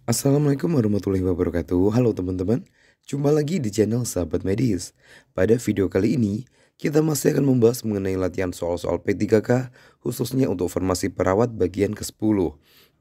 Assalamualaikum warahmatullahi wabarakatuh. Halo teman-teman, jumpa lagi di channel Sahabat Medis. Pada video kali ini, kita masih akan membahas mengenai latihan soal-soal P3K khususnya untuk formasi perawat bagian ke-10.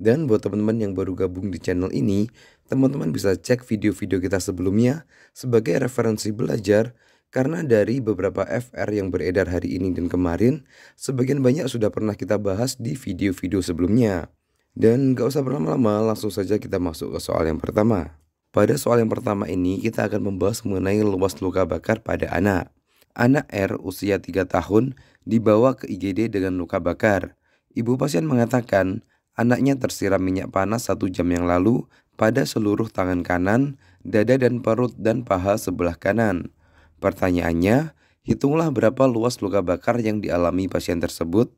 Dan buat teman-teman yang baru gabung di channel ini, teman-teman bisa cek video-video kita sebelumnya sebagai referensi belajar karena dari beberapa FR yang beredar hari ini dan kemarin, sebagian banyak sudah pernah kita bahas di video-video sebelumnya. Dan gak usah berlama-lama, langsung saja kita masuk ke soal yang pertama. Pada soal yang pertama ini kita akan membahas mengenai luas luka bakar pada anak. Anak R usia 3 tahun dibawa ke IGD dengan luka bakar. Ibu pasien mengatakan anaknya tersiram minyak panas 1 jam yang lalu pada seluruh tangan kanan, dada dan perut dan paha sebelah kanan. Pertanyaannya, hitunglah berapa luas luka bakar yang dialami pasien tersebut.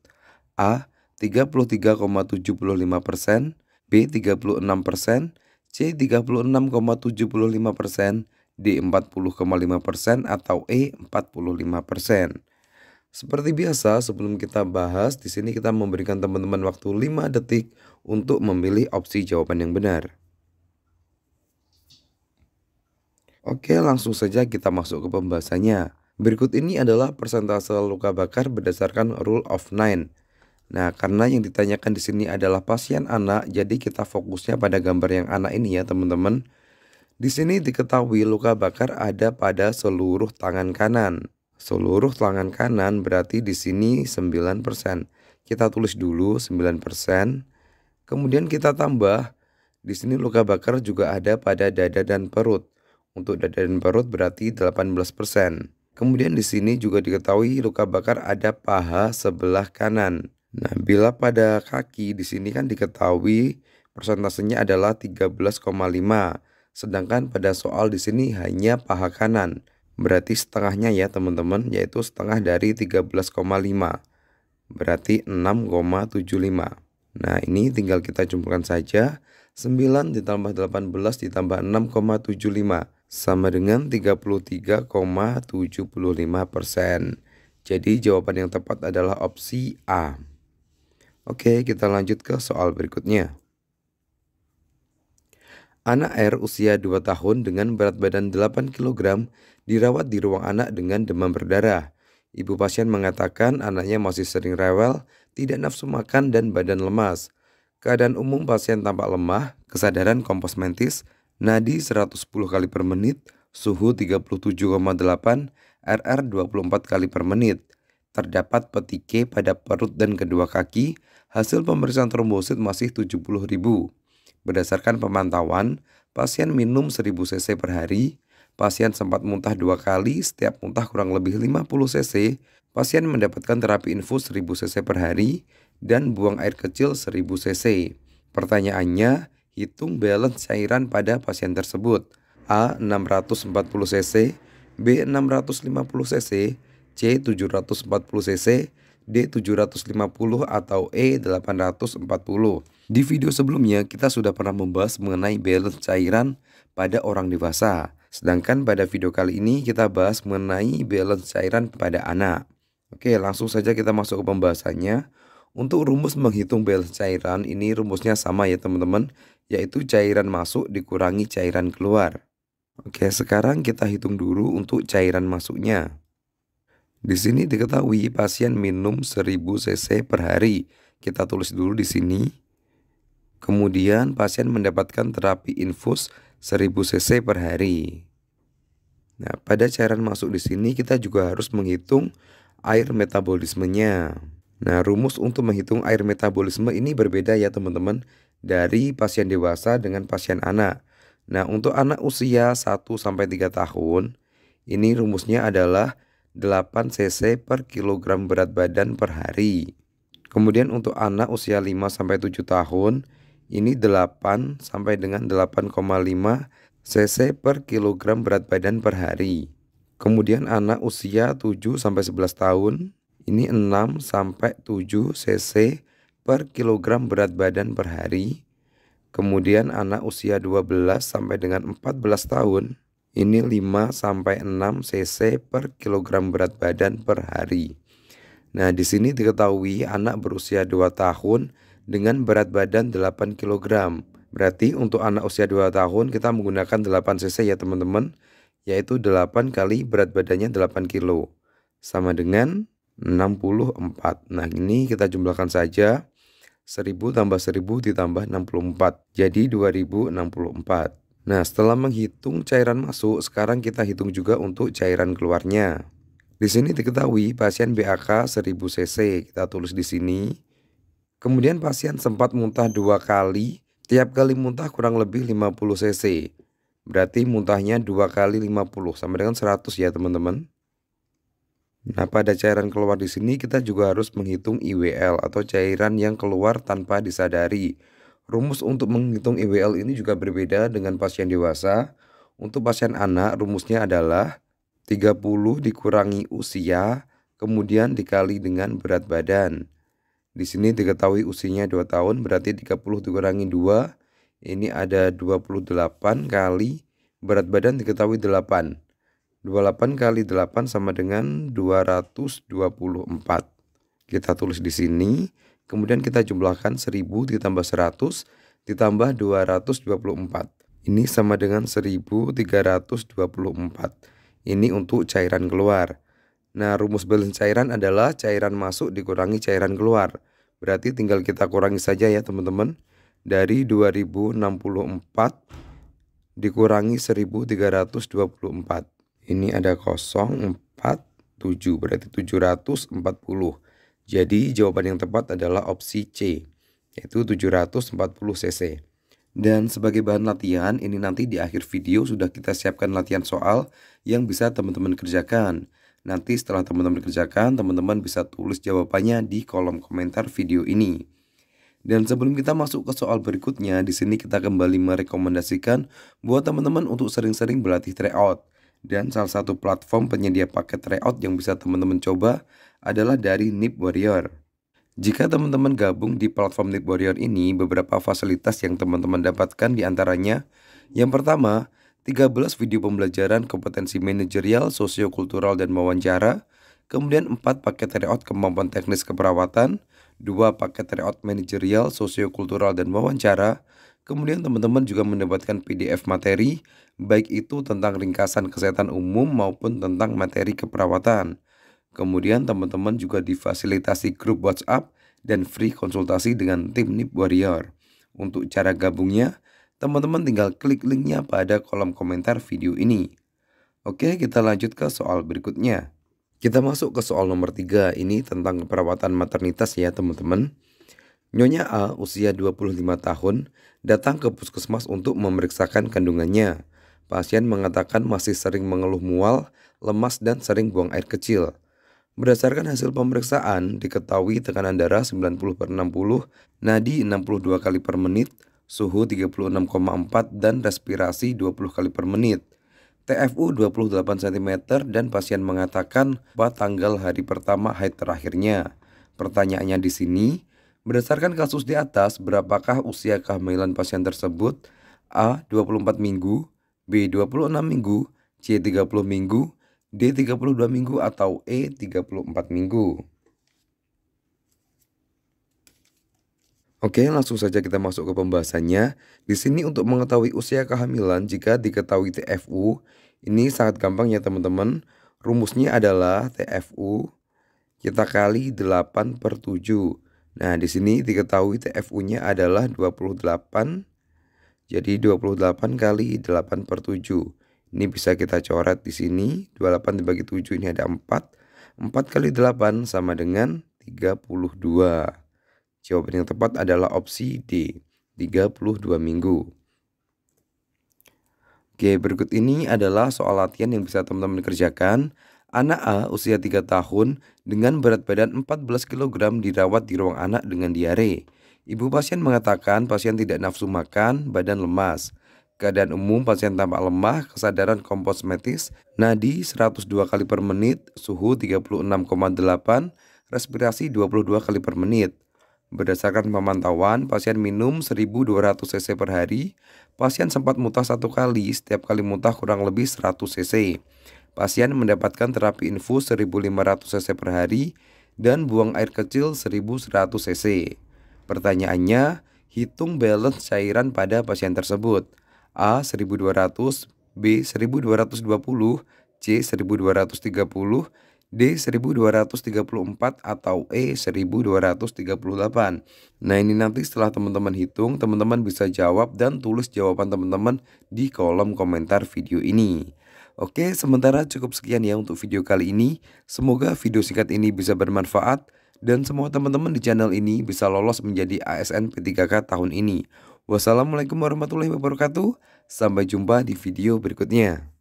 A. 33,75%, B 36%, C 36,75%, D 40,5% atau E 45%. Seperti biasa, sebelum kita bahas, di sini kita memberikan teman-teman waktu 5 detik untuk memilih opsi jawaban yang benar. Oke, langsung saja kita masuk ke pembahasannya. Berikut ini adalah persentase luka bakar berdasarkan Rule of Nine. Nah, karena yang ditanyakan di sini adalah pasien anak, jadi kita fokusnya pada gambar yang anak ini ya, teman-teman. Di sini diketahui luka bakar ada pada seluruh tangan kanan. Seluruh tangan kanan berarti di sini 9%. Kita tulis dulu 9%. Kemudian kita tambah di sini luka bakar juga ada pada dada dan perut. Untuk dada dan perut berarti 18%. Kemudian di sini juga diketahui luka bakar ada paha sebelah kanan. Nah, bila pada kaki di sini kan diketahui persentasenya adalah 13,5. Sedangkan pada soal di sini hanya paha kanan. Berarti setengahnya ya teman-teman, yaitu setengah dari 13,5. Berarti 6,75. Nah, ini tinggal kita jumlahkan saja. 9 ditambah 18 ditambah 6,75 sama dengan 33,75%. Jadi jawaban yang tepat adalah opsi A. Oke, kita lanjut ke soal berikutnya. Anak R usia 2 tahun dengan berat badan 8 kg dirawat di ruang anak dengan demam berdarah. Ibu pasien mengatakan anaknya masih sering rewel, tidak nafsu makan dan badan lemas. Keadaan umum pasien tampak lemah, kesadaran kompos mentis, nadi 110 kali per menit, suhu 37,8, RR 24 kali per menit. Terdapat peti K pada perut dan kedua kaki. Hasil pemeriksaan trombosit masih 70.000. Berdasarkan pemantauan, pasien minum 1000 cc per hari. Pasien sempat muntah 2 kali, setiap muntah kurang lebih 50 cc. Pasien mendapatkan terapi infus 1000 cc per hari dan buang air kecil 1000 cc. Pertanyaannya, hitung balance cairan pada pasien tersebut. A 640 cc, B 650 cc, C 740 cc, D 750 atau E 840. Di video sebelumnya kita sudah pernah membahas mengenai balance cairan pada orang dewasa. Sedangkan pada video kali ini kita bahas mengenai balance cairan pada anak. Oke, langsung saja kita masuk ke pembahasannya. Untuk rumus menghitung balance cairan ini rumusnya sama ya teman-teman, yaitu cairan masuk dikurangi cairan keluar. Oke, sekarang kita hitung dulu untuk cairan masuknya. Di sini diketahui pasien minum 1000 cc per hari. Kita tulis dulu di sini. Kemudian pasien mendapatkan terapi infus 1000 cc per hari. Nah, pada cairan masuk di sini kita juga harus menghitung air metabolismenya. Nah, rumus untuk menghitung air metabolisme ini berbeda ya teman-teman dari pasien dewasa dengan pasien anak. Nah, untuk anak usia 1-3 tahun, ini rumusnya adalah 8 cc per kilogram berat badan per hari. Kemudian untuk anak usia 5-7 tahun, ini 8 sampai dengan 8,5 cc per kilogram berat badan per hari. Kemudian anak usia 7-11 tahun, ini 6 sampai 7 cc per kilogram berat badan per hari. Kemudian anak usia 12 sampai dengan 14 tahun, ini 5 sampai 6 cc per kilogram berat badan per hari. Nah, di sini diketahui anak berusia 2 tahun dengan berat badan 8 kg. Berarti untuk anak usia 2 tahun kita menggunakan 8 cc ya teman-teman, yaitu 8 kali berat badannya 8 kilo, sama dengan 64. Nah ini kita jumlahkan saja, 1000 tambah 1000 ditambah 64, jadi 2064. Nah setelah menghitung cairan masuk, sekarang kita hitung juga untuk cairan keluarnya. Di sini diketahui pasien BAK 1000 cc, kita tulis di sini. Kemudian pasien sempat muntah 2 kali, tiap kali muntah kurang lebih 50 cc. Berarti muntahnya 2 kali 50 sama dengan 100 ya teman-teman. Nah, pada cairan keluar di sini kita juga harus menghitung IWL atau cairan yang keluar tanpa disadari. Rumus untuk menghitung IWL ini juga berbeda dengan pasien dewasa. Untuk pasien anak rumusnya adalah 30 dikurangi usia, kemudian dikali dengan berat badan. Di sini diketahui usianya 2 tahun, berarti 30 dikurangi 2, ini ada 28 kali berat badan diketahui 8. 28 kali 8 sama dengan 224. Kita tulis di sini, kemudian kita jumlahkan 1000 ditambah 100 ditambah 224. Ini sama dengan 1324. Ini untuk cairan keluar. Nah, rumus balance cairan adalah cairan masuk dikurangi cairan keluar. Berarti tinggal kita kurangi saja ya teman-teman. Dari 2064 dikurangi 1324. Ini ada 047, berarti 740. Jadi jawaban yang tepat adalah opsi C, yaitu 740 cc. Dan sebagai bahan latihan, ini nanti di akhir video sudah kita siapkan latihan soal yang bisa teman-teman kerjakan. Nanti setelah teman-teman kerjakan, teman-teman bisa tulis jawabannya di kolom komentar video ini. Dan sebelum kita masuk ke soal berikutnya, di sini kita kembali merekomendasikan buat teman-teman untuk sering-sering berlatih tryout. Dan salah satu platform penyedia paket tryout yang bisa teman-teman coba adalah dari Nip Warrior. Jika teman-teman gabung di platform Nip Warrior ini, beberapa fasilitas yang teman-teman dapatkan diantaranya, yang pertama, 13 video pembelajaran kompetensi manajerial, sosiokultural, dan wawancara. Kemudian 4 paket tryout kemampuan teknis keperawatan, 2 paket tryout manajerial, sosiokultural, dan wawancara. Kemudian teman-teman juga mendapatkan PDF materi, baik itu tentang ringkasan kesehatan umum maupun tentang materi keperawatan. Kemudian teman-teman juga difasilitasi grup WhatsApp dan free konsultasi dengan tim Nip Warrior. Untuk cara gabungnya, teman-teman tinggal klik linknya pada kolom komentar video ini. Oke, kita lanjut ke soal berikutnya. Kita masuk ke soal nomor 3, ini tentang perawatan maternitas ya teman-teman. Nyonya A, usia 25 tahun, datang ke puskesmas untuk memeriksakan kandungannya. Pasien mengatakan masih sering mengeluh mual, lemas, dan sering buang air kecil. Berdasarkan hasil pemeriksaan, diketahui tekanan darah 90/60, nadi 62 kali per menit, suhu 36,4, dan respirasi 20 kali per menit. TFU 28 cm dan pasien mengatakan bahwa tanggal hari pertama haid terakhirnya. Pertanyaannya di sini, berdasarkan kasus di atas, berapakah usia kehamilan pasien tersebut? A. 24 minggu, B. 26 minggu, C. 30 minggu, D. 32 minggu, atau E. 34 minggu. Oke, langsung saja kita masuk ke pembahasannya. Di sini untuk mengetahui usia kehamilan jika diketahui TFU, ini sangat gampang ya teman-teman. Rumusnya adalah TFU kita kali 8/7. Nah, di sini diketahui TFU-nya adalah 28. Jadi 28 kali 8/7. Ini bisa kita coret di sini. 28 dibagi 7 ini ada 4. 4 kali 8 sama dengan 32. Jawaban yang tepat adalah opsi D, 32 minggu. Oke, berikut ini adalah soal latihan yang bisa teman-teman kerjakan. Anak A usia 3 tahun dengan berat badan 14 kg dirawat di ruang anak dengan diare. Ibu pasien mengatakan pasien tidak nafsu makan, badan lemas. Keadaan umum pasien tampak lemah, kesadaran komposmetis, nadi 102 kali per menit, suhu 36,8, respirasi 22 kali per menit. Berdasarkan pemantauan, pasien minum 1200 cc per hari. Pasien sempat muntah 1 kali, setiap kali muntah kurang lebih 100 cc. Pasien mendapatkan terapi infus 1500 cc per hari dan buang air kecil 1100 cc. Pertanyaannya, Hitung balance cairan pada pasien tersebut. A 1200, B 1220, C 1230, D 1234, atau E 1238. Nah, ini nanti setelah teman-teman hitung, teman-teman bisa jawab dan tulis jawaban teman-teman di kolom komentar video ini. Oke, sementara cukup sekian ya untuk video kali ini. Semoga video singkat ini bisa bermanfaat dan semua teman-teman di channel ini bisa lolos menjadi ASN P3K tahun ini. Wassalamualaikum warahmatullahi wabarakatuh. Sampai jumpa di video berikutnya.